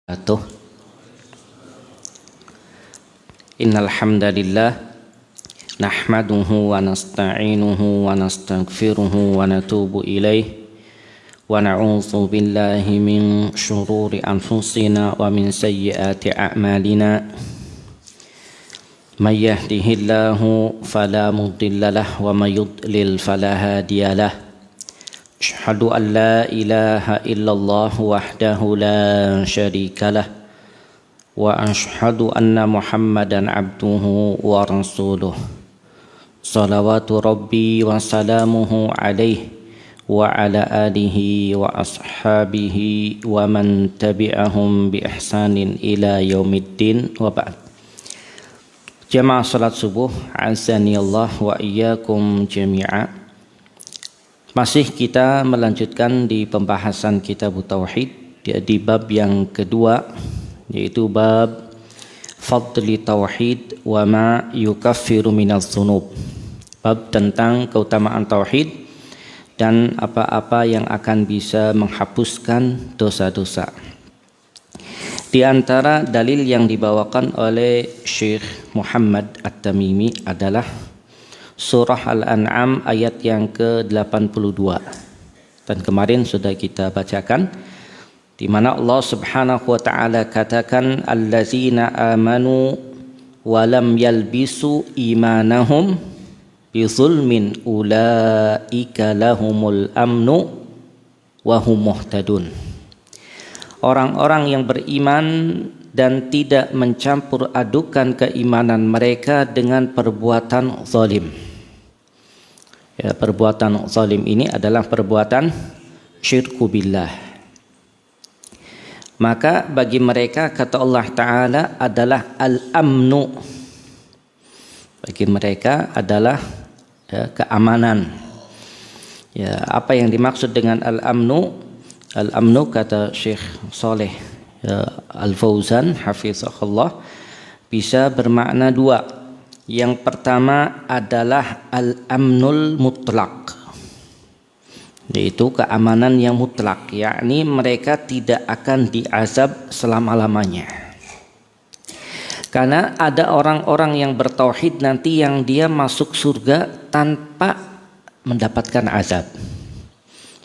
Atuh. Innal hamdalillah nahmaduhu wa nasta'inuhu wa nastaghfiruhu wa natubu ilaih wa na'udzu billahi min syururi anfusina wa min sayyiati a'malina may yahdihillahu fala mudhillalah wa may yudlil fala hadiyalah. Asyhadu an la ilaha illallah wahdahu la syarikalah wa asyhadu anna Muhammadan abduhu wa rasuluh. Salawatu rabbi wa salamuhu alaihi wa ala alihi wa ashabihi wa man tabi'ahum bi ihsanin ila yaumiddin wa ba'd. Jamaah salat subuh, azani Allah wa iyyakum jami'a. Masih kita melanjutkan di pembahasan kitab Tauhid di bab yang kedua, yaitu bab Fadli Tauhid wa ma yukaffiru minaz dzunub. Bab tentang keutamaan Tauhid dan apa-apa yang akan bisa menghapuskan dosa-dosa. Di antara dalil yang dibawakan oleh Syekh Muhammad At-Tamimi adalah Surah Al-An'am ayat yang ke-82. Dan kemarin sudah kita bacakan di mana Allah Subhanahu wa taala katakan allazina amanu wa lam yalbisu imanahum bizulmin ulaika lahumul amnu wa hum muhtadun. Orang-orang yang beriman dan tidak mencampur adukan keimanan mereka dengan perbuatan zalim. Ya, perbuatan zalim ini adalah perbuatan syirku billah. Maka bagi mereka kata Allah Ta'ala adalah al-amnu. Bagi mereka adalah keamanan. Ya, apa yang dimaksud dengan al-amnu? Al-amnu kata Syekh Saleh Al-Fauzan hafizahullah bisa bermakna dua. Yang pertama adalah al-amnul mutlak, yaitu keamanan yang mutlak, yakni mereka tidak akan diazab selama-lamanya. Karena ada orang-orang yang bertauhid nanti yang dia masuk surga tanpa mendapatkan azab,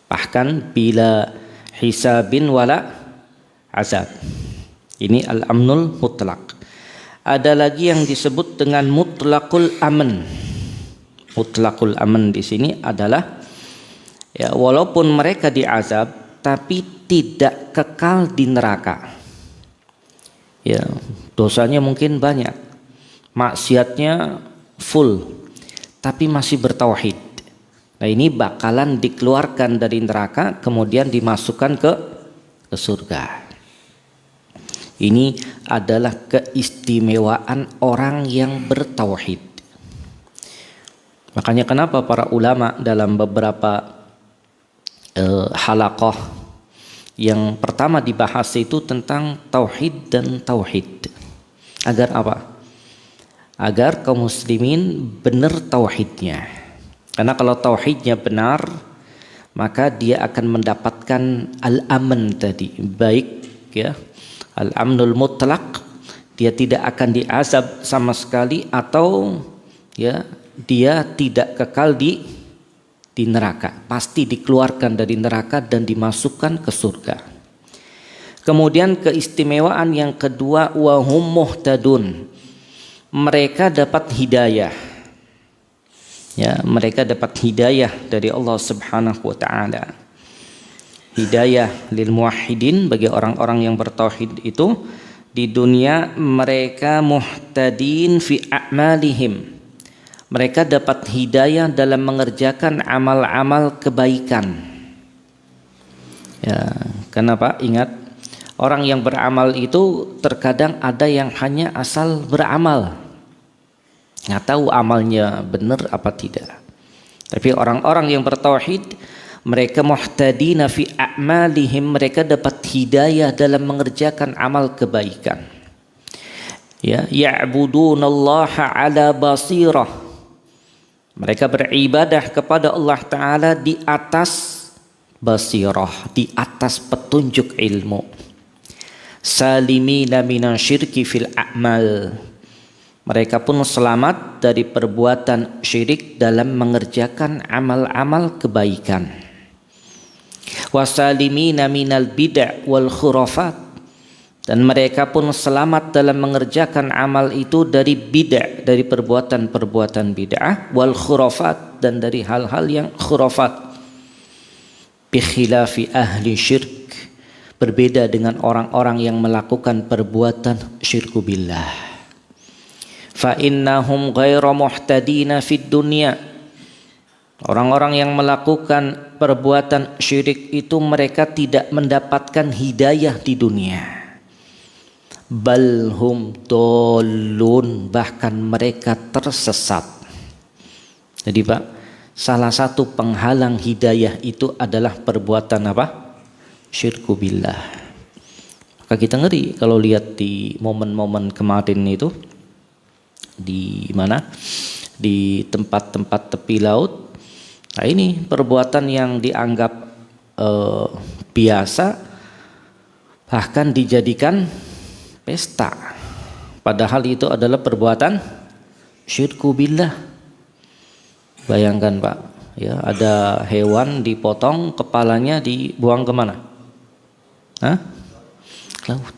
bahkan bila hisabin wala azab. Ini al-amnul mutlak. Ada lagi yang disebut dengan mutlaqul aman. Mutlaqul aman di sini adalah ya, walaupun mereka diazab tapi tidak kekal di neraka. Ya, dosanya mungkin banyak, maksiatnya full, tapi masih bertauhid. Nah, ini bakalan dikeluarkan dari neraka kemudian dimasukkan ke surga. Ini adalah keistimewaan orang yang bertauhid. Makanya kenapa para ulama dalam beberapa halaqah yang pertama dibahas itu tentang tauhid dan tauhid. Agar apa? Agar kaum muslimin benar tauhidnya. Karena kalau tauhidnya benar, maka dia akan mendapatkan al-aman tadi, baik ya. Al-amnul mutlak, dia tidak akan diazab sama sekali, atau ya dia tidak kekal di neraka, pasti dikeluarkan dari neraka dan dimasukkan ke surga. Kemudian keistimewaan yang kedua, wa hum muhtadun, mereka dapat hidayah. Ya, mereka dapat hidayah dari Allah Subhanahu wa taala. Hidayah lil muwahhidin, bagi orang-orang yang bertauhid itu di dunia mereka muhtadin fi a'malihim. Mereka dapat hidayah dalam mengerjakan amal-amal kebaikan. Ya, kenapa? Ingat, orang yang beramal itu terkadang ada yang hanya asal beramal, nggak tahu amalnya benar apa tidak. Tapi orang-orang yang bertauhid, mereka muhtadina fi a'malihim, mereka dapat hidayah dalam mengerjakan amal kebaikan. Ya, ya'budunallaha ala basirah. Mereka beribadah kepada Allah Ta'ala di atas basirah, di atas petunjuk ilmu. salimina minasyirki fil a'mal. Mereka pun selamat dari perbuatan syirik dalam mengerjakan amal-amal kebaikan. Wasalimina minal bid'ah wal khurafat, dan mereka pun selamat dalam mengerjakan amal itu dari bid'ah, dari perbuatan-perbuatan bid'ah, wal khurafat, dan dari hal-hal yang khurafat. Bi khilafi ahli syirk, berbeda dengan orang-orang yang melakukan perbuatan syirku billah. Fa innahum ghairu muhtadina fid dunya. Orang-orang yang melakukan perbuatan syirik itu mereka tidak mendapatkan hidayah di dunia. Bal hum dolun, bahkan mereka tersesat. Jadi Pak, salah satu penghalang hidayah itu adalah perbuatan apa? Syirku billah. Maka kita ngeri kalau lihat di momen-momen kemarin itu, di mana? Di tempat-tempat tepi laut. Nah, ini perbuatan yang dianggap biasa, bahkan dijadikan pesta. Padahal itu adalah perbuatan syirku billah. Bayangkan Pak, ya, ada hewan dipotong, kepalanya dibuang kemana? Hah? Laut.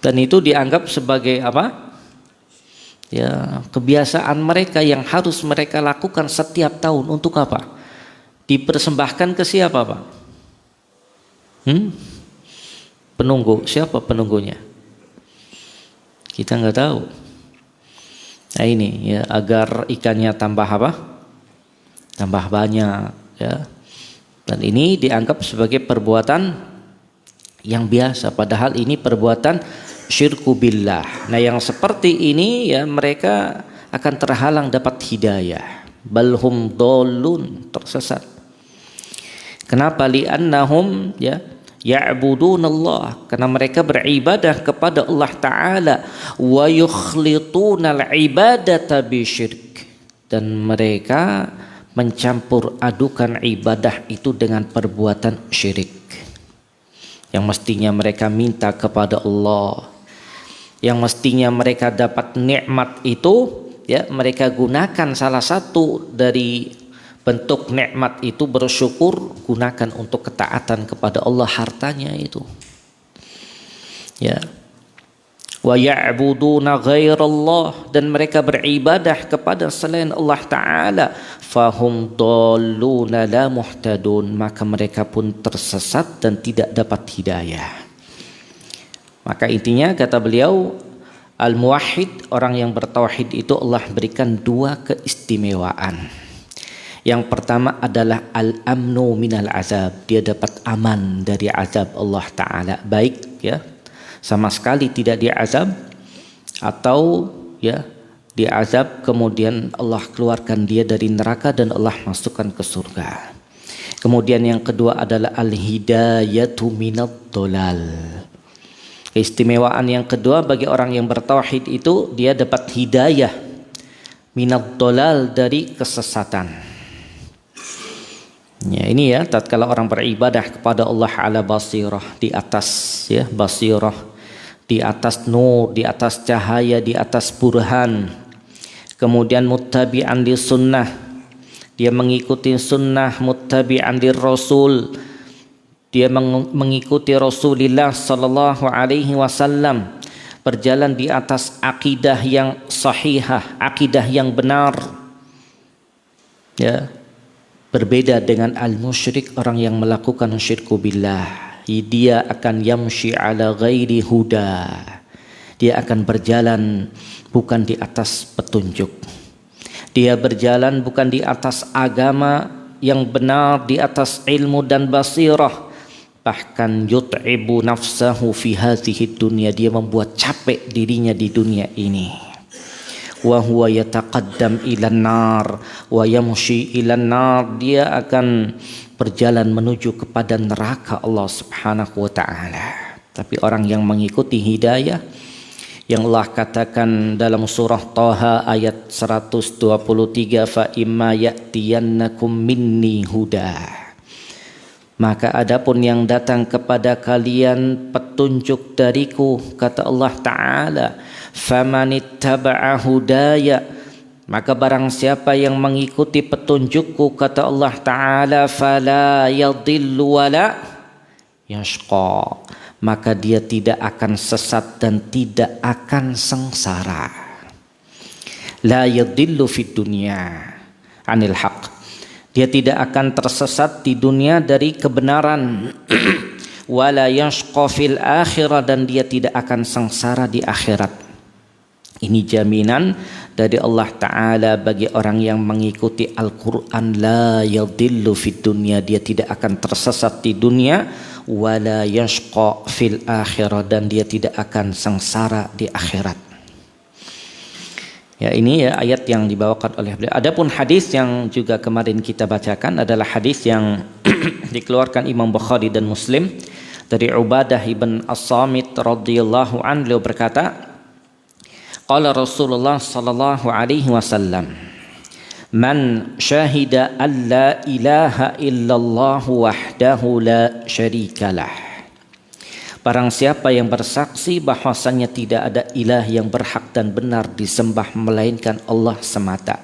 Dan itu dianggap sebagai apa? Ya, kebiasaan mereka yang harus mereka lakukan setiap tahun. Untuk apa? Dipersembahkan ke siapa Pak? Penunggu. Siapa penunggunya? Kita nggak tahu. Nah ini ya, agar ikannya tambah apa? Tambah banyak ya. Dan ini dianggap sebagai perbuatan yang biasa, padahal ini perbuatan syirku billah. Nah yang seperti ini ya, mereka akan terhalang dapat hidayah. Balhum dolun, tersesat. Kenapa? Li'annahum ya ya'budunallah, karena mereka beribadah kepada Allah Ta'ala, wa yukhlitunal ibadata bisyirk, dan mereka mencampur adukan ibadah itu dengan perbuatan syirik. Yang mestinya mereka minta kepada Allah, yang mestinya mereka dapat nikmat itu, ya mereka gunakan salah satu dari bentuk nikmat itu bersyukur, gunakan untuk ketaatan kepada Allah, hartanya itu. Ya. Wa ya'buduna ghairallah, dan mereka beribadah kepada selain Allah Ta'ala. Fahum dalluna la muhtadun, maka mereka pun tersesat dan tidak dapat hidayah. Maka intinya kata beliau, al-muwahhid, orang yang bertauhid itu Allah berikan dua keistimewaan. Yang pertama adalah al-amnu minal azab, dia dapat aman dari azab Allah Ta'ala, baik ya sama sekali tidak diazab, atau ya diazab kemudian Allah keluarkan dia dari neraka dan Allah masukkan ke surga. Kemudian yang kedua adalah al-hidayatu minad dolal. Keistimewaan yang kedua bagi orang yang bertauhid itu, dia dapat hidayah minad dolal, dari kesesatan. Ya, ini ya, tatkala orang beribadah kepada Allah ala basirah, di atas ya basirah, di atas nur, di atas cahaya, di atas burhan. Kemudian muttabi'an li sunnah, dia mengikuti sunnah, muttabi'an li rasul, dia mengikuti Rasulullah sallallahu alaihi wasallam, berjalan di atas akidah yang sahihah, akidah yang benar. Ya. Berbeda dengan al-musyrik, orang yang melakukan syirku billah. Dia akan yamshi ala ghairi huda, dia akan berjalan bukan di atas petunjuk, dia berjalan bukan di atas agama yang benar, di atas ilmu dan basirah. Bahkan yut'ibu nafsahu fi hadhihi dunya, dia membuat capek dirinya di dunia ini. Wa huwa yataqaddam ilan nar wa yamshi ilan nar, dia akan berjalan menuju kepada neraka Allah Subhanahu wa taala. Tapi orang yang mengikuti hidayah yang Allah katakan dalam surah Taha ayat 123, fa imma ya'tiyannakum minni huda, Maka adapun yang datang kepada kalian petunjuk dariku, kata Allah Ta'ala, famanittaba'a hudaya, maka barang siapa yang mengikuti petunjukku, kata Allah Ta'ala, fala yadhillu wala yashqa, maka dia tidak akan sesat dan tidak akan sengsara. La yadhillu fid dunya anil haq, dia tidak akan tersesat di dunia dari kebenaran. Wala yashqa fil akhirah, dan dia tidak akan sengsara di akhirat. Ini jaminan dari Allah Ta'ala bagi orang yang mengikuti Al-Quran. La yadhillu fid dunya, dia tidak akan tersesat di dunia. Wala yashqa fil akhirah, dan dia tidak akan sengsara di akhirat. Ya, ini ya ayat yang dibawakan oleh beliau. Adapun hadis yang juga kemarin kita bacakan adalah hadis yang dikeluarkan Imam Bukhari dan Muslim dari Ubadah ibn As-Samit radhiyallahu anhu. Beliau berkata, qala Rasulullah sallallahu alaihi wasallam, man syahida an la ilaha illallah wahdahu la syarikalah, barang siapa yang bersaksi bahwasanya tidak ada ilah yang berhak dan benar disembah melainkan Allah semata.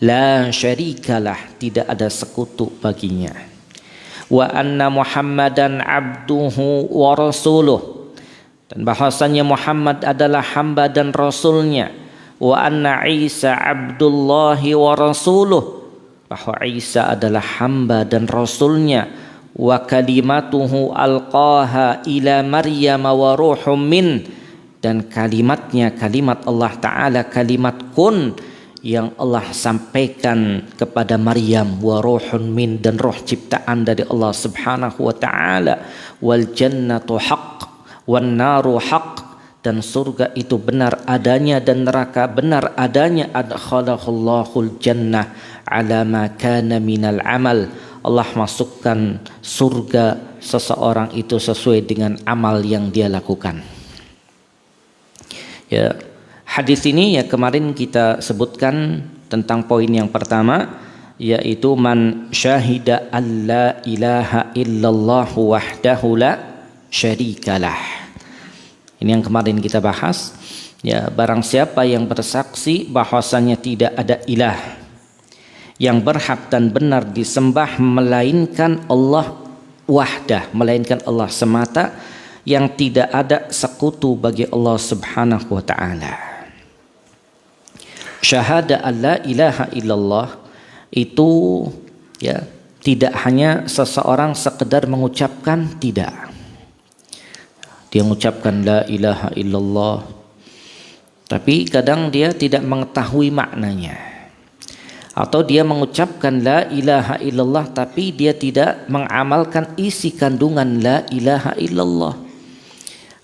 La syarikalah, tidak ada sekutu baginya. Wa anna Muhammadan abduhu wa rasuluh, dan bahwasanya Muhammad adalah hamba dan rasulnya. Wa anna Isa abdullahi wa rasuluh, bahwa Isa adalah hamba dan rasulnya. Wa kalimatuhu alqaha ila Maryam wa ruhum min, dan kalimatnya kalimat Allah Ta'ala, kalimat kun yang Allah sampaikan kepada Maryam, wa ruhun min, dan roh ciptaan dari Allah Subhanahu wa Ta'ala. Wal jannatu haqq wan naru haqq, dan surga itu benar adanya dan neraka benar adanya. Adkhalahullahul jannah ala ma kana minal amal, Allah masukkan surga seseorang itu sesuai dengan amal yang dia lakukan. Ya, hadis ini ya kemarin kita sebutkan tentang poin yang pertama, yaitu man syahida alla ilaha illallah wahdahu la syarikalah. Ini yang kemarin kita bahas. Ya, barang siapa yang bersaksi bahwasanya tidak ada ilah yang berhak dan benar disembah melainkan Allah wahdah, melainkan Allah semata, yang tidak ada sekutu bagi Allah Subhanahu wa Ta'ala. Syahada alla ilaha illallah itu ya tidak hanya seseorang sekedar mengucapkan, tidak. Dia mengucapkan la ilaha illallah, tapi kadang dia tidak mengetahui maknanya. Atau dia mengucapkan la ilaha illallah tapi dia tidak mengamalkan isi kandungan la ilaha illallah.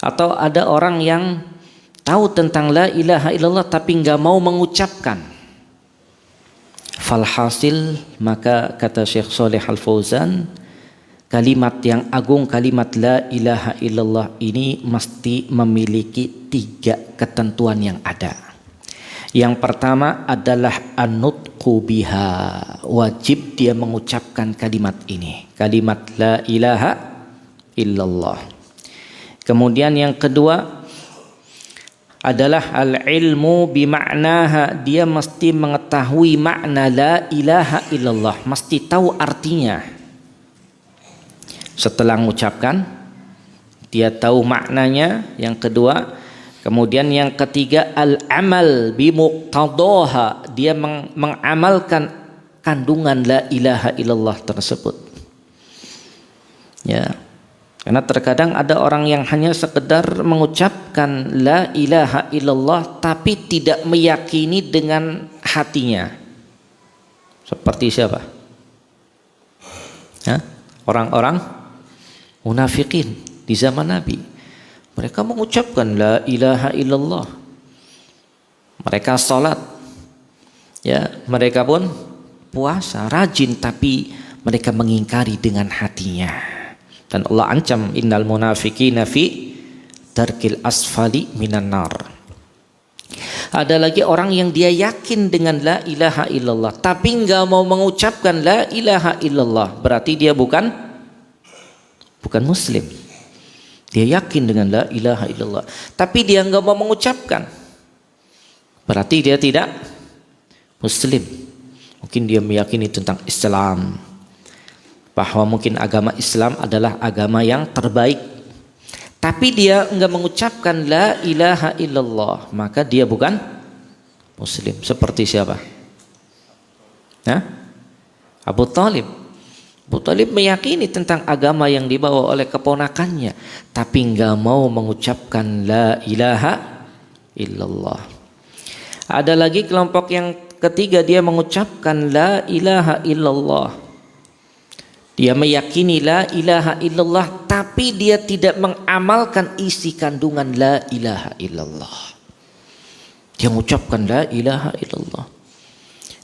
Atau ada orang yang tahu tentang la ilaha illallah tapi enggak mau mengucapkan. Falhasil, maka kata Syekh Shalih Al Fauzan, kalimat yang agung, kalimat la ilaha illallah ini mesti memiliki 3 ketentuan yang ada. Yang pertama adalah an-nutqu biha, wajib dia mengucapkan kalimat ini, kalimat la ilaha illallah. Kemudian yang kedua adalah al-ilmu bima'naha, dia mesti mengetahui makna la ilaha illallah, mesti tahu artinya. Setelah mengucapkan, dia tahu maknanya. Yang kedua, kemudian yang ketiga al-amal bimuqtadaha, dia mengamalkan kandungan la ilaha illallah tersebut. Ya. Karena terkadang ada orang yang hanya sekedar mengucapkan la ilaha illallah tapi tidak meyakini dengan hatinya. Seperti siapa? Ya? Orang-orang munafikin di zaman Nabi. Mereka mengucapkan la ilaha illallah. Mereka salat. Ya, mereka pun puasa, rajin, tapi mereka mengingkari dengan hatinya. Dan Allah ancam innal munafiqina fi darkil asfali minan nar. Ada lagi orang yang dia yakin dengan la ilaha illallah tapi enggak mau mengucapkan la ilaha illallah, berarti dia bukan bukan muslim. Dia yakin dengan la ilaha illallah, tapi dia enggak mau mengucapkan. Berarti dia tidak muslim. Mungkin dia meyakini tentang Islam, bahwa mungkin agama Islam adalah agama yang terbaik, tapi dia enggak mengucapkan la ilaha illallah, maka dia bukan muslim. Seperti siapa? Abu Talib. Abu Talib meyakini tentang agama yang dibawa oleh keponakannya, tapi enggak mau mengucapkan la ilaha illallah. Ada lagi kelompok yang ketiga, dia mengucapkan la ilaha illallah. Dia meyakini la ilaha illallah, tapi dia tidak mengamalkan isi kandungan la ilaha illallah. Dia mengucapkan la ilaha illallah,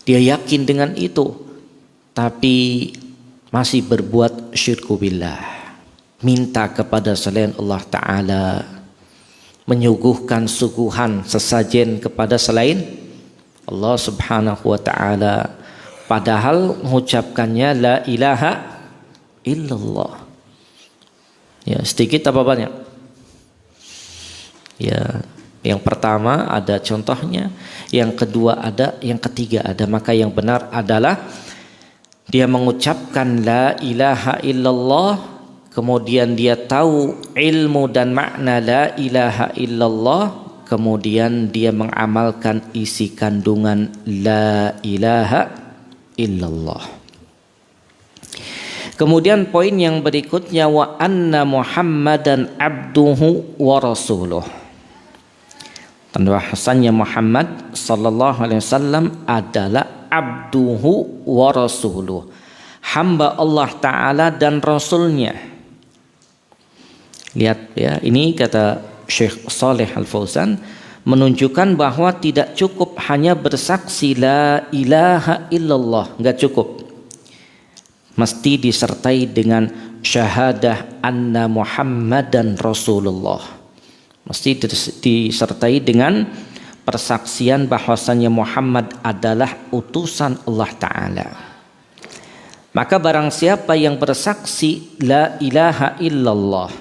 dia yakin dengan itu, tapi masih berbuat syirku billah, minta kepada selain Allah Ta'ala, menyuguhkan suguhan sesajen kepada selain Allah Subhanahu wa Ta'ala, padahal mengucapkannya la ilaha illallah. Ya, sedikit apa banyak? Ya, yang pertama ada contohnya, yang kedua ada, yang ketiga ada. Maka yang benar adalah dia mengucapkan la ilaha illallah, kemudian dia tahu ilmu dan makna la ilaha illallah, kemudian dia mengamalkan isi kandungan la ilaha illallah. Kemudian poin yang berikutnya, wa anna Muhammadan abduhu wa rasuluh. Tanda bahasanya Muhammad sallallahu alaihi wasallam adalah abduhu wa rasuluh, hamba Allah Ta'ala dan Rasulnya. Lihat ya, ini kata Syekh Saleh Al-Fauzan menunjukkan bahwa tidak cukup hanya bersaksi la ilaha illallah, enggak cukup, mesti disertai dengan syahadah anna Muhammadan Rasulullah, mesti disertai dengan persaksian bahwasanya Muhammad adalah utusan Allah Ta'ala. Maka barang siapa yang bersaksi la ilaha illallah,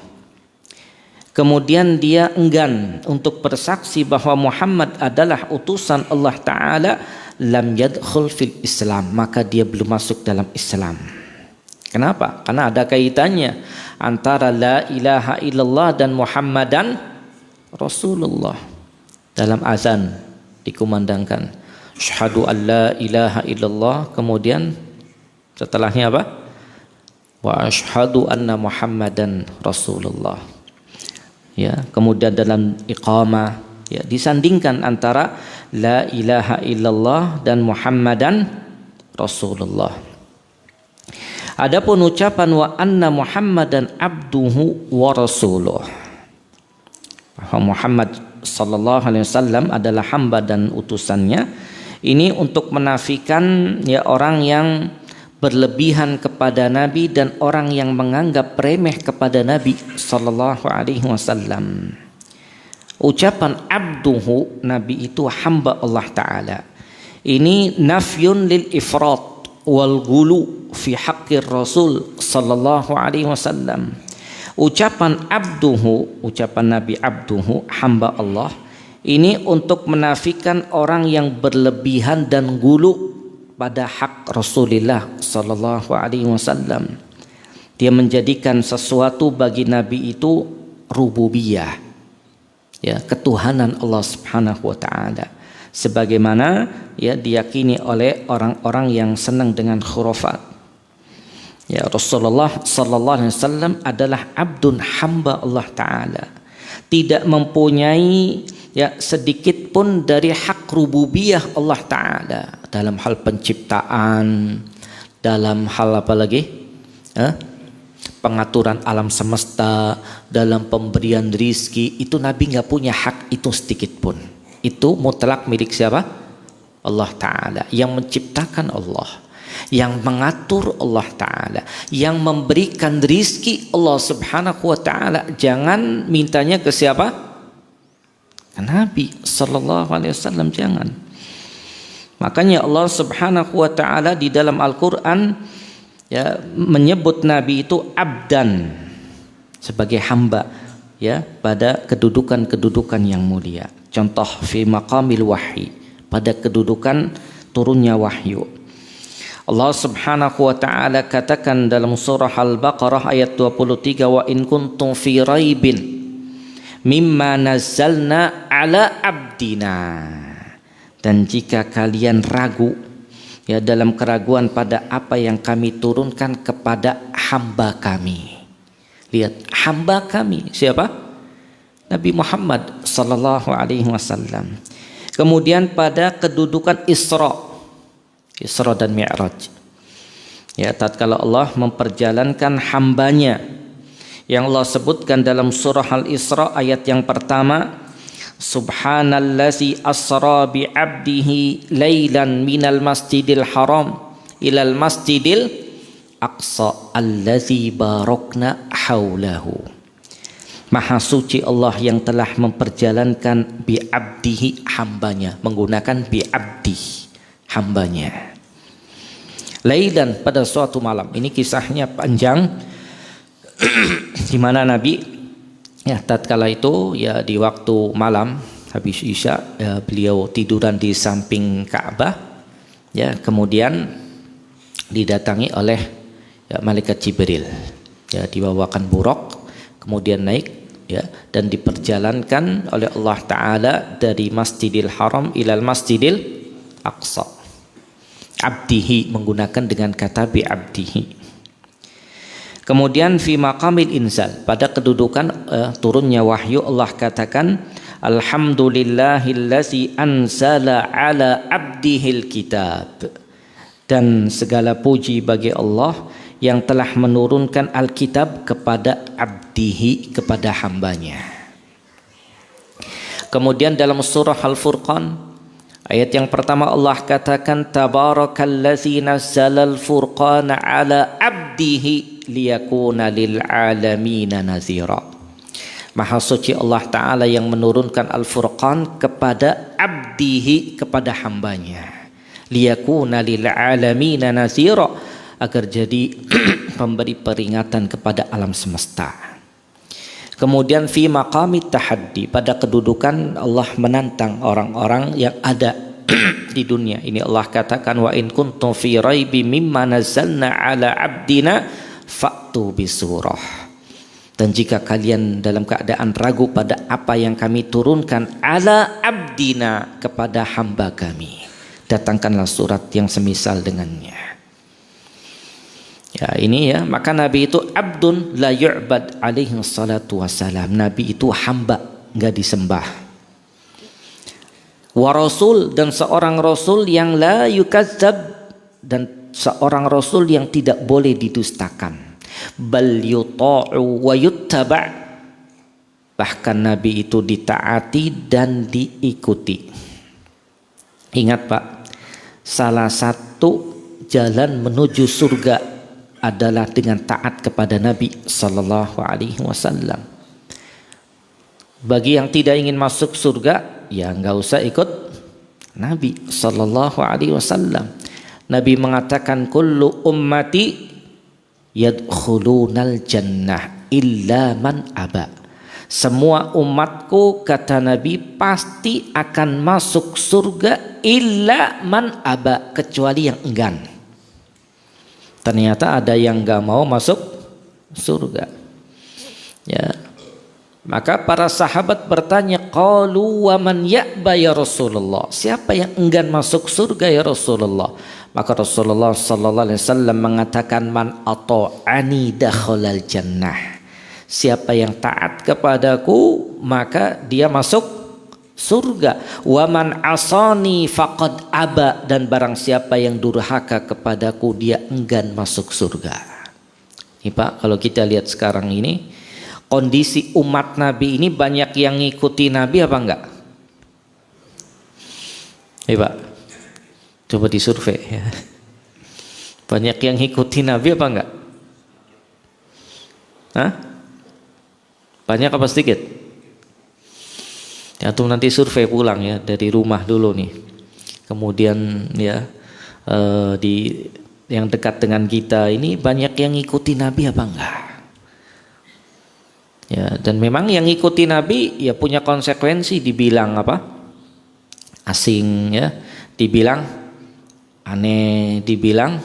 kemudian dia enggan untuk bersaksi bahwa Muhammad adalah utusan Allah Ta'ala, lam yadkhul fil Islam, maka dia belum masuk dalam Islam. Kenapa? Karena ada kaitannya antara la ilaha illallah dan Muhammadan Rasulullah. Dalam azan dikumandangkan syahadu an la ilaha illallah, kemudian setelahnya apa? Wa asyhadu anna Muhammadan Rasulullah. Ya, kemudian dalam iqamah ya disandingkan antara la ilaha illallah dan Muhammadan Rasulullah. Adapun ucapan wa anna Muhammadan abduhu wa rasuluh, bahwa Muhammad sallallahu alaihi wasallam adalah hamba dan utusannya, ini untuk menafikan ya orang yang berlebihan kepada Nabi dan orang yang menganggap remeh kepada Nabi sallallahu alaihi wasallam. Ucapan abduhu, Nabi itu hamba Allah Ta'ala, ini nafyun lil ifrat wal gulu fi haqqir Rasul sallallahu alaihi wasallam. Ucapan abduhu, ucapan Nabi abduhu, hamba Allah, ini untuk menafikan orang yang berlebihan dan gulu pada hak Rasulullah sallallahu alaihi wasallam. Dia menjadikan sesuatu bagi Nabi itu rububiyah, ya, ketuhanan Allah Subhanahu wa Ta'ala, sebagaimana ya diyakini oleh orang-orang yang senang dengan khurafat. Ya, Rasulullah sallallahu alaihi wasallam adalah abdun, hamba Allah Ta'ala, tidak mempunyai ya sedikit pun dari hak rububiyah Allah Ta'ala dalam hal penciptaan, dalam hal apa lagi? Pengaturan alam semesta, dalam pemberian rizki, itu Nabi nggak punya hak itu sedikit pun. Itu mutlak milik siapa? Allah Ta'ala, yang menciptakan Allah, yang mengatur Allah Ta'ala, yang memberikan rizki Allah Subhanahu wa Ta'ala. Jangan mintanya ke siapa? Ke Nabi sallallahu alaihi wasallam, jangan. Makanya Allah Subhanahu wa Ta'ala di dalam Al-Quran ya menyebut Nabi itu abdan. sebagai hamba, ya, pada kedudukan-kedudukan yang mulia. Contoh fi maqamil wahyi, pada kedudukan turunnya wahyu. Allah Subhanahu wa taala katakan dalam surah Al-Baqarah ayat 23, wa in kuntum fi raibin mimma nazzalna ala abdina. Dan jika kalian ragu, ya, dalam keraguan pada apa yang kami turunkan kepada hamba kami. Lihat, hamba kami siapa? Nabi Muhammad sallallahu alaihi wasallam. Kemudian pada kedudukan Isra dan Mi'raj, ya, tatkala Allah memperjalankan hambanya yang Allah sebutkan dalam surah Al-Isra ayat yang pertama, subhanallazi asra bi 'abdihi lailan minal masjidil haram ilal masjidil aqsa allazi barakna haulahu. Maha suci Allah yang telah memperjalankan bi 'abdihi, hambanya, menggunakan bi 'abdi, hambanya, lailan, pada suatu malam. Ini kisahnya panjang di mana Nabi, ya, tatkala itu, ya, di waktu malam habis Isya, ya, beliau tiduran di samping Ka'bah, ya, kemudian didatangi oleh, ya, malaikat Jibril, ya, dibawakan buraq, kemudian naik, ya, dan diperjalankan oleh Allah Ta'ala dari Masjidil Haram ilal Masjidil Aqsa. Abdihi, menggunakan dengan kata bi abdihi. Kemudian fi maqamil inzal, pada kedudukan turunnya wahyu, Allah katakan alhamdulillahillazi anzala ala abdihil kitab. Dan segala puji bagi Allah yang telah menurunkan Alkitab kepada abdihi, kepada hambanya. Kemudian dalam surah Al-Furqan ayat yang pertama Allah katakan tabarakallazi nazzalal furqana ala abdihi liyakuna lil alamina nazira. Maha suci Allah Ta'ala yang menurunkan Al-Furqan kepada abdihi, kepada hambanya, liyakuna lil alamina nazira, agar jadi pemberi peringatan kepada alam semesta. Kemudian fi maqamit tahaddi, pada kedudukan Allah menantang orang-orang yang ada di dunia. Ini Allah katakan wa in kuntum fi raibi mimma nazzalna ala abdina fa'tu bisurah. Dan jika kalian dalam keadaan ragu pada apa yang kami turunkan ala abdina, kepada hamba kami, datangkanlah surat yang semisal dengannya. Ya, ini, ya, maka Nabi itu abdun la yu'bad alaihi salatu wassalam. Nabi itu hamba, enggak disembah. Wa rasul, dan seorang rasul yang la yukazzab, dan seorang rasul yang tidak boleh didustakan. Bal yuta'u wa yuttaba', bahkan Nabi itu ditaati dan diikuti. Ingat Pak, salah satu jalan menuju surga adalah dengan taat kepada Nabi sallallahu alaihi wasallam. Bagi yang tidak ingin masuk surga, ya enggak usah ikut Nabi sallallahu alaihi wasallam. Nabi mengatakan kullu ummati yadkhulunal jannah illa man aba. Semua umatku, kata Nabi, pasti akan masuk surga illa man aba, kecuali yang enggan. Ternyata ada yang enggak mau masuk surga. Ya. Maka para sahabat bertanya, qalu wa man ya'ba ya Rasulullah? Siapa yang enggan masuk surga ya Rasulullah? Maka Rasulullah sallallahu alaihi wasallam mengatakan man ata'ani dakhalal jannah. Siapa yang taat kepadaku maka dia masuk surga. Wa man asani faqad aba, dan barang siapa yang durhaka kepadaku dia enggan masuk surga. Ini Pak, kalau kita lihat sekarang ini kondisi umat Nabi ini, banyak yang ngikuti Nabi apa enggak? Pak, coba disurvei ya. Banyak yang ngikuti Nabi apa enggak? Hah? Banyak apa sedikit? Ya, tuh nanti survei pulang ya, dari rumah dulu nih. Kemudian ya di yang dekat dengan kita ini, banyak yang ngikuti Nabi apa enggak? Ya, dan memang yang ngikuti Nabi ya punya konsekuensi, dibilang apa? Asing ya, dibilang aneh, dibilang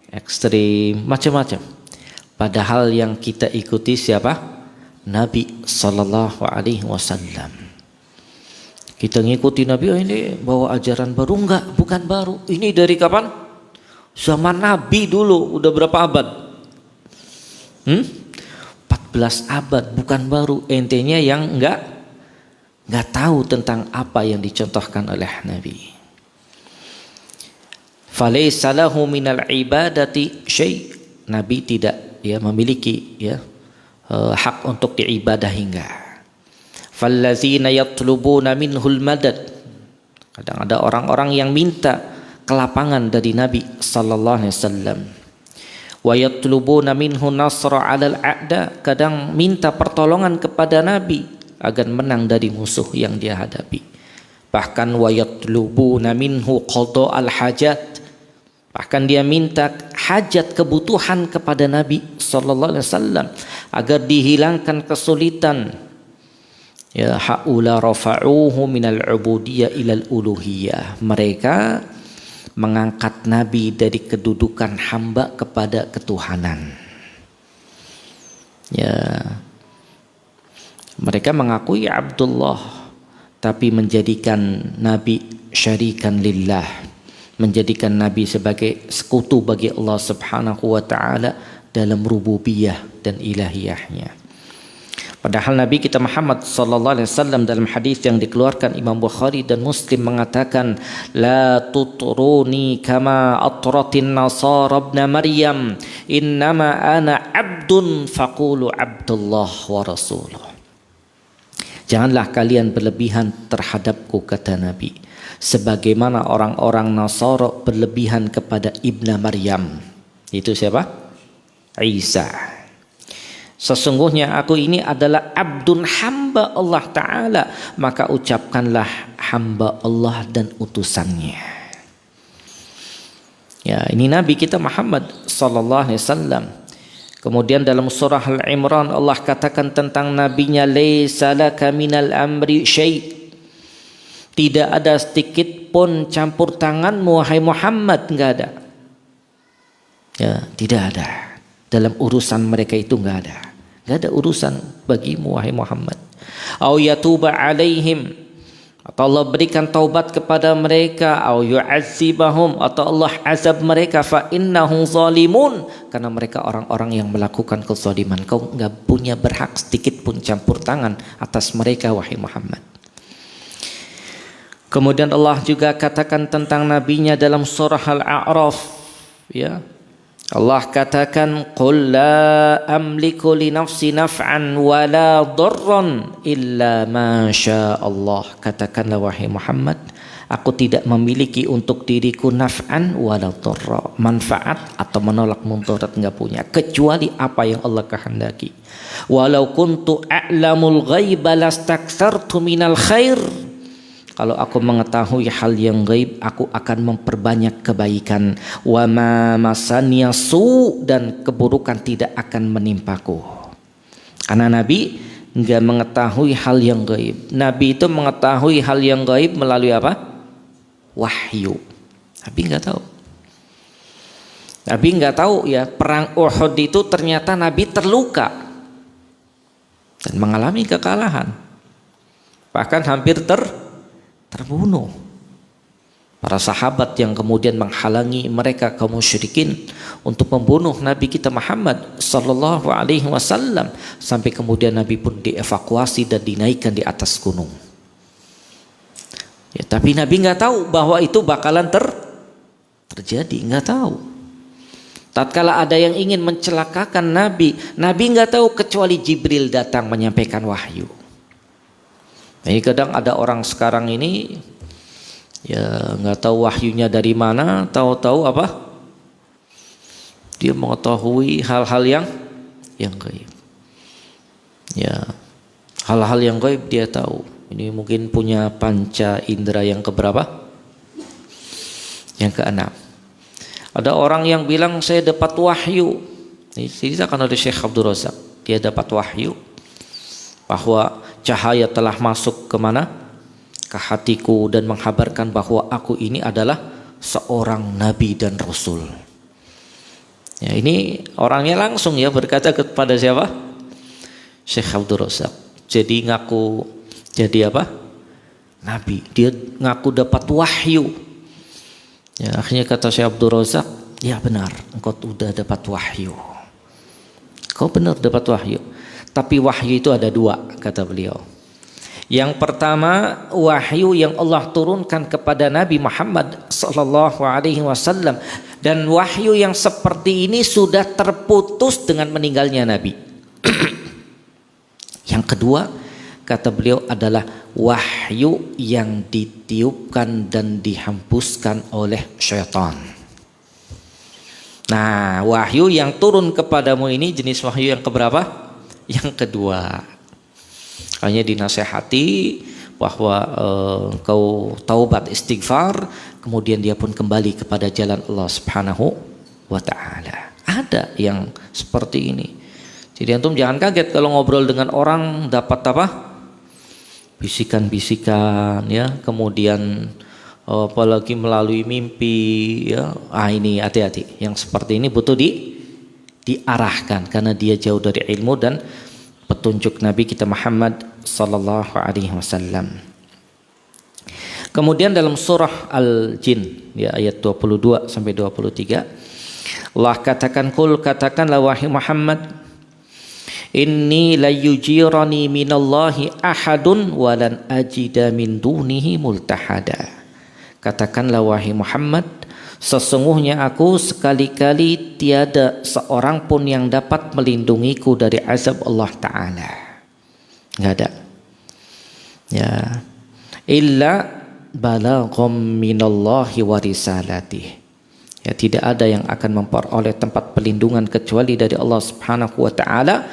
ekstrim, macam-macam. Padahal yang kita ikuti siapa? Nabi sallallahu alaihi wasallam. Kita ngikuti Nabi, oh ini bawa ajaran baru, enggak, bukan baru. Ini dari kapan? Zaman Nabi dulu, udah berapa abad? 14 abad, bukan baru. Intinya yang enggak tahu tentang apa yang dicontohkan oleh Nabi. Falaysa lahu minal ibadati syai'. Nabi tidak ya memiliki ya hak untuk diibadahi, enggak. Fallazina yatlubuna minhul madad. Kadang ada orang-orang yang minta kelapangan dari Nabi sallallahu alaihi wasallam. Wa yatlubuna minhu nasra 'alal a'da. Kadang minta pertolongan kepada Nabi agar menang dari musuh yang dia hadapi. Bahkan wa yatlubuna minhu qada'al hajat. Bahkan dia minta hajat, kebutuhan kepada Nabi sallallahu alaihi wasallam agar dihilangkan kesulitan. Ya, haula rafa'uhu minal ubudiyah ilal uluhiyah. Mereka mengangkat Nabi dari kedudukan hamba kepada ketuhanan. Ya, mereka mengakui Abdullah, tapi menjadikan Nabi syarikan lillah, menjadikan Nabi sebagai sekutu bagi Allah Subhanahu wa taala dalam rububiyah dan ilahiyahnya. Padahal Nabi kita Muhammad sallallahu alaihi wasallam dalam hadis yang dikeluarkan Imam Bukhari dan Muslim mengatakan, la tutruni kama atratin nasara ibn Maryam, innama ana abdun faqulu Abdullah wa rasuluh. Janganlah kalian berlebihan terhadapku, kata Nabi, sebagaimana orang-orang Nasara berlebihan kepada Ibnu Maryam. Itu siapa? Isa. Sesungguhnya aku ini adalah abdun, hamba Allah Ta'ala, maka ucapkanlah hamba Allah dan utusannya. Ya, ini Nabi kita Muhammad sallallahu alaihi wasallam. Kemudian dalam surah Al-Imran Allah katakan tentang nabinya, laisa laka minal amri syai'. Tidak ada sedikit pun campur tanganmu wahai Muhammad, enggak ada. Ya, tidak ada. Dalam urusan mereka itu enggak ada. Enggak ada urusan bagimu wahai Muhammad. Au yatuba alaihim, atau Allah berikan taubat kepada mereka, au yu'adzibahum, atau Allah azab mereka, fa innahum zalimun, karena mereka orang-orang yang melakukan kezaliman. Kau enggak punya berhak sedikit pun campur tangan atas mereka wahai Muhammad. Kemudian Allah juga katakan tentang nabinya dalam surah Al-A'raf, ya. Allah katakan, qul la amliku li nafsi naf'an wa la darran illa ma syaa Allah. Katakanlah wahai Muhammad, aku tidak memiliki untuk diriku naf'an wa la darra, manfaat atau menolak mudarat enggak punya, kecuali apa yang Allah kehendaki. Walau kuntu a'lamul ghaiba lastakthartu minal khair. Kalau aku mengetahui hal yang gaib, aku akan memperbanyak kebaikan. Wa ma masaniya su, dan keburukan tidak akan menimpaku. Karena Nabi enggak mengetahui hal yang gaib. Nabi itu mengetahui hal yang gaib melalui apa? Wahyu. Nabi enggak tahu. Nabi enggak tahu ya, perang Uhud itu ternyata Nabi terluka dan mengalami kekalahan. Bahkan hampir terbunuh. Para sahabat yang kemudian menghalangi mereka kaum musyrikin untuk membunuh Nabi kita Muhammad sallallahu alaihi wasallam, sampai kemudian Nabi pun dievakuasi dan dinaikkan di atas gunung. Ya, tapi Nabi nggak tahu bahwa itu bakalan terjadi, nggak tahu. Tatkala ada yang ingin mencelakakan Nabi, Nabi nggak tahu kecuali Jibril datang menyampaikan wahyu. Jadi kadang ada orang sekarang ini ya nggak tahu wahyunya dari mana, tahu-tahu apa? Dia mengetahui hal-hal yang gaib. Ya, hal-hal yang gaib dia tahu. Ini mungkin punya panca indera yang keberapa? Yang keenam. Ada orang yang bilang saya dapat wahyu. Ini diceritakan oleh Syekh Abdul Razak. Dia dapat wahyu. bahwa cahaya telah masuk ke mana? Ke hatiku dan menghabarkan bahwa aku ini adalah seorang nabi dan rasul. Ya, ini orangnya langsung ya berkata kepada siapa? Syekh Abdul Razak. Jadi ngaku jadi apa? Nabi. Dia ngaku dapat wahyu. Ya, akhirnya kata Syekh Abdul Razak, ya benar, engkau sudah dapat wahyu. Kau benar dapat wahyu. Tapi wahyu itu ada dua, kata beliau. Yang pertama, wahyu yang Allah turunkan kepada Nabi Muhammad sallallahu alaihi wasallam, dan wahyu yang seperti ini sudah terputus dengan meninggalnya Nabi. Yang kedua, kata beliau, adalah wahyu yang ditiupkan dan dihembuskan oleh syaitan. Nah, wahyu yang turun kepadamu ini jenis wahyu yang keberapa? Yang kedua. Hanya dinasehati bahwa kau taubat istighfar, kemudian dia pun kembali kepada jalan Allah Subhanahu wa taala. Ada yang seperti ini. Jadi antum jangan kaget kalau ngobrol dengan orang dapat apa? Bisikan-bisikan ya, kemudian apalagi melalui mimpi ya. Ini hati-hati. Yang seperti ini butuh diarahkan karena dia jauh dari ilmu dan petunjuk Nabi kita Muhammad sallallahu alaihi wasallam. Kemudian dalam surah Al-Jin ya ayat 22 sampai 23 Allah katakan, qul katakanlah wahai Muhammad, inni la yujirani minallahi ahadun walan ajida min dunihi multahada. Katakanlah wahai Muhammad, sesungguhnya aku sekali-kali tiada seorang pun yang dapat melindungiku dari azab Allah Ta'ala. Enggak ada. Ya. Illa balaghum minallahi wa risalatih. Ya, tidak ada yang akan memperoleh tempat pelindungan kecuali dari Allah Subhanahu wa taala,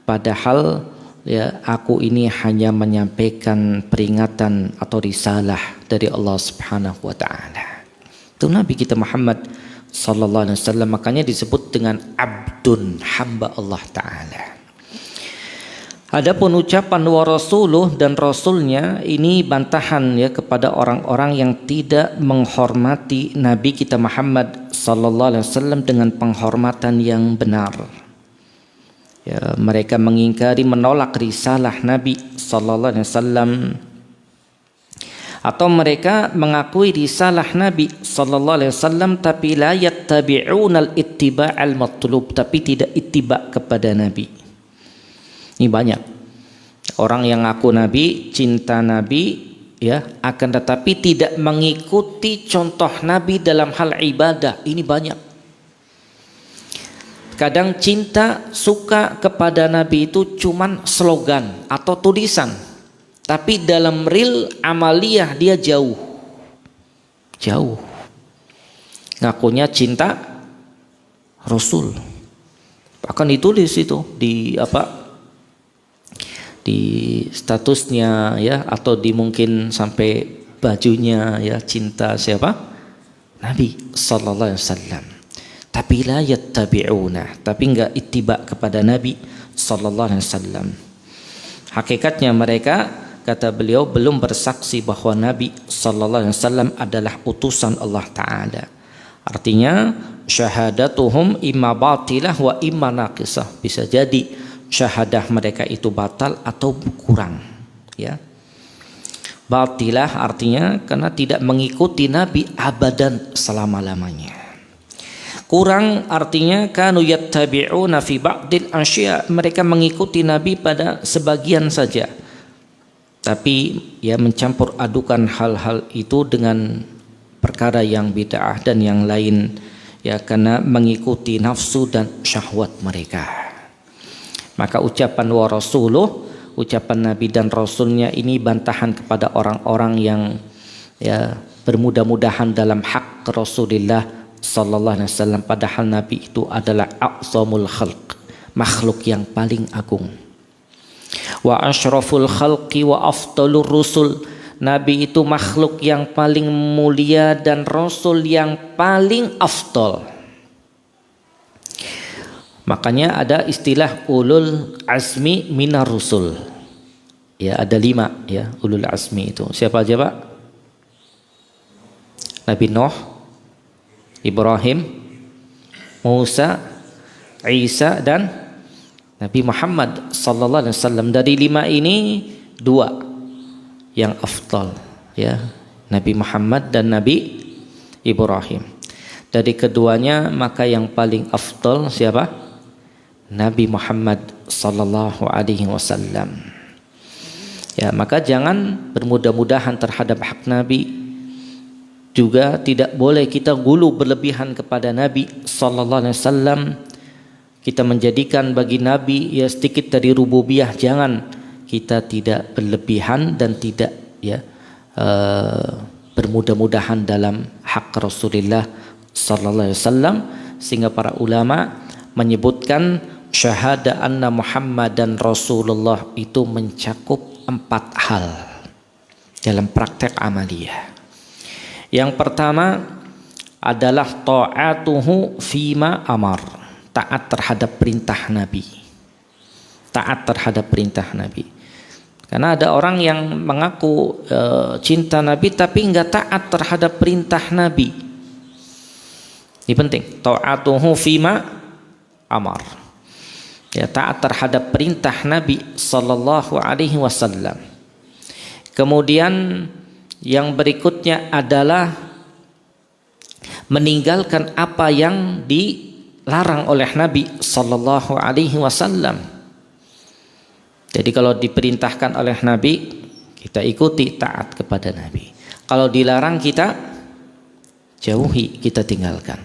padahal ya aku ini hanya menyampaikan peringatan atau risalah dari Allah Subhanahu wa taala. Itu Nabi kita Muhammad sallallahu alaihi wasallam, makanya disebut dengan abdun, hamba Allah taala. Adapun ucapan wa rasuluh dan rasulnya ini bantahan ya kepada orang-orang yang tidak menghormati Nabi kita Muhammad sallallahu alaihi wasallam dengan penghormatan yang benar. Ya, mereka mengingkari, menolak risalah Nabi sallallahu alaihi wasallam, atau mereka mengakui risalah Nabi sallallahu alaihi wasallam tapi la yattabi'unal ittiba'al matlub, tapi tidak ittiba kepada Nabi. Ini banyak orang yang ngaku Nabi, cinta Nabi ya, akan tetapi tidak mengikuti contoh Nabi dalam hal ibadah. Ini banyak. Kadang cinta, suka kepada Nabi itu cuman slogan atau tulisan, tapi dalam real amaliyah dia jauh. Ngakunya cinta Rasul. Bahkan ditulis itu di di statusnya ya, atau di mungkin sampai bajunya ya, cinta siapa? Nabi sallallahu alaihi wasallam. Tapi la yattabi'una, tapi enggak ittiba kepada Nabi sallallahu alaihi wasallam. Hakikatnya mereka, kata beliau, belum bersaksi bahwa Nabi sallallahu alaihi wasallam adalah utusan Allah taala. Artinya syahadatuhum imma batilah wa imma naqisah. Bisa jadi syahadah mereka itu batal atau kurang ya. Batilah artinya karena tidak mengikuti Nabi abadan, selama-lamanya. Kurang artinya kanu yattabi'una fi ba'dil asya', mereka mengikuti Nabi pada sebagian saja, tapi ya mencampur adukan hal-hal itu dengan perkara yang bid'ah dan yang lain ya, karena mengikuti nafsu dan syahwat mereka. Maka ucapan wa rasuluh, ucapan Nabi dan Rasulnya ini bantahan kepada orang-orang yang ya bermudah-mudahan dalam hak Rasulullah sallallahu alaihi wasallam, padahal Nabi itu adalah a'zamul khalq, makhluk yang paling agung. Wa asyraful khalqi wa afdalur rusul, Nabi itu makhluk yang paling mulia dan Rasul yang paling afdal. Makanya ada istilah ulul azmi minar rusul Ya, ada 5 ya ulul azmi itu. Siapa aja Pak? Nabi Nuh, Ibrahim, Musa, Isa dan Nabi Muhammad sallallahu alaihi wasallam. Dari 5 ini 2 yang afdal ya, Nabi Muhammad dan Nabi Ibrahim. Dari keduanya maka yang paling afdal siapa? Nabi Muhammad sallallahu alaihi wasallam. Ya, maka jangan bermudah-mudahan terhadap hak Nabi. Juga tidak boleh kita gulu berlebihan kepada Nabi sallallahu alaihi wasallam. Kita menjadikan bagi Nabi ya sedikit dari rububiyah. Jangan, kita tidak berlebihan dan tidak ya bermudah-mudahan dalam hak Rasulullah sallallahu alaihi wasallam, sehingga para ulama menyebutkan syahada anna Muhammadan Rasulullah itu mencakup 4 hal dalam praktek amaliyah. Yang pertama adalah ta'atuhu fima amar, taat terhadap perintah Nabi. Taat terhadap perintah Nabi. Karena ada orang yang mengaku cinta Nabi tapi enggak taat terhadap perintah Nabi. Ini penting, ta'atuhu fima amar. Ya, taat terhadap perintah Nabi sallallahu alaihi wasallam. Kemudian yang berikutnya adalah meninggalkan apa yang dilarang oleh Nabi sallallahu alaihi wasallam. Jadi kalau diperintahkan oleh Nabi, kita ikuti, taat kepada Nabi. Kalau dilarang, kita jauhi, kita tinggalkan.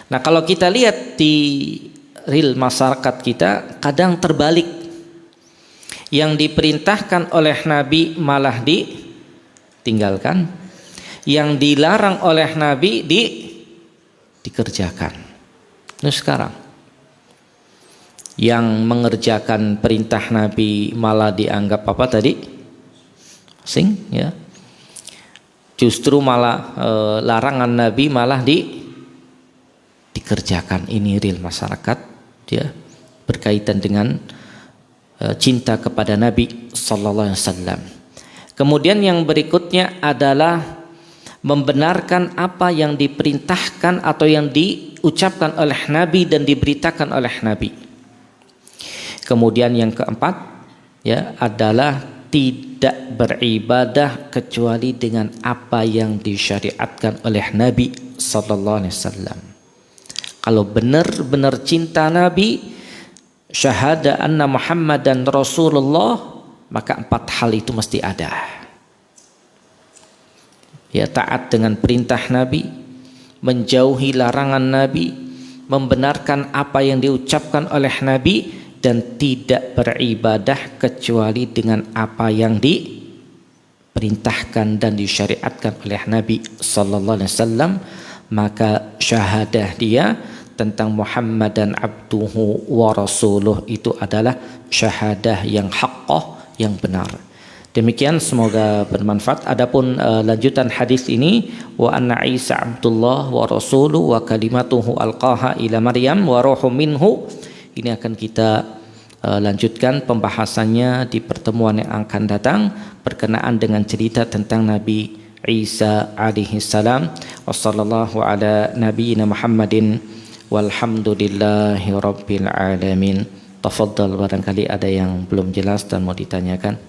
Nah, kalau kita lihat di real masyarakat kita kadang terbalik. Yang diperintahkan oleh Nabi malah ditinggalkan, yang dilarang oleh Nabi dikerjakan. Nah, sekarang yang mengerjakan perintah Nabi malah dianggap apa tadi? Asing ya. Justru malah larangan Nabi malah dikerjakan. Ini real masyarakat ya, berkaitan dengan cinta kepada Nabi sallallahu alaihi wasallam. Kemudian yang berikutnya adalah membenarkan apa yang diperintahkan atau yang diucapkan oleh Nabi dan diberitakan oleh Nabi. Kemudian yang keempat ya adalah tidak beribadah kecuali dengan apa yang disyariatkan oleh Nabi sallallahu alaihi wasallam. Kalau benar-benar cinta Nabi, syahada anna Muhammadan Rasulullah, maka 4 hal itu mesti ada. Ya, taat dengan perintah Nabi, menjauhi larangan Nabi, membenarkan apa yang diucapkan oleh Nabi, dan tidak beribadah kecuali dengan apa yang diperintahkan dan disyariatkan oleh Nabi sallallahu alaihi wasallam. Maka syahadah dia tentang Muhammadan abduhu wa rasuluh itu adalah syahadah yang haqqah, yang benar. Demikian, semoga bermanfaat. Adapun lanjutan hadis ini, wa anna Isa abdullah wa rasuluh wa kalimatuhu alqaha ila Maryam wa ruhum minhu, ini akan kita lanjutkan pembahasannya di pertemuan yang akan datang berkenaan dengan cerita tentang Nabi Isa alaihi salam. Wassallallahu ala nabiyyina Muhammadin walhamdulillahi rabbil alamin. Tafadhal, barangkali ada yang belum jelas dan mau ditanyakan.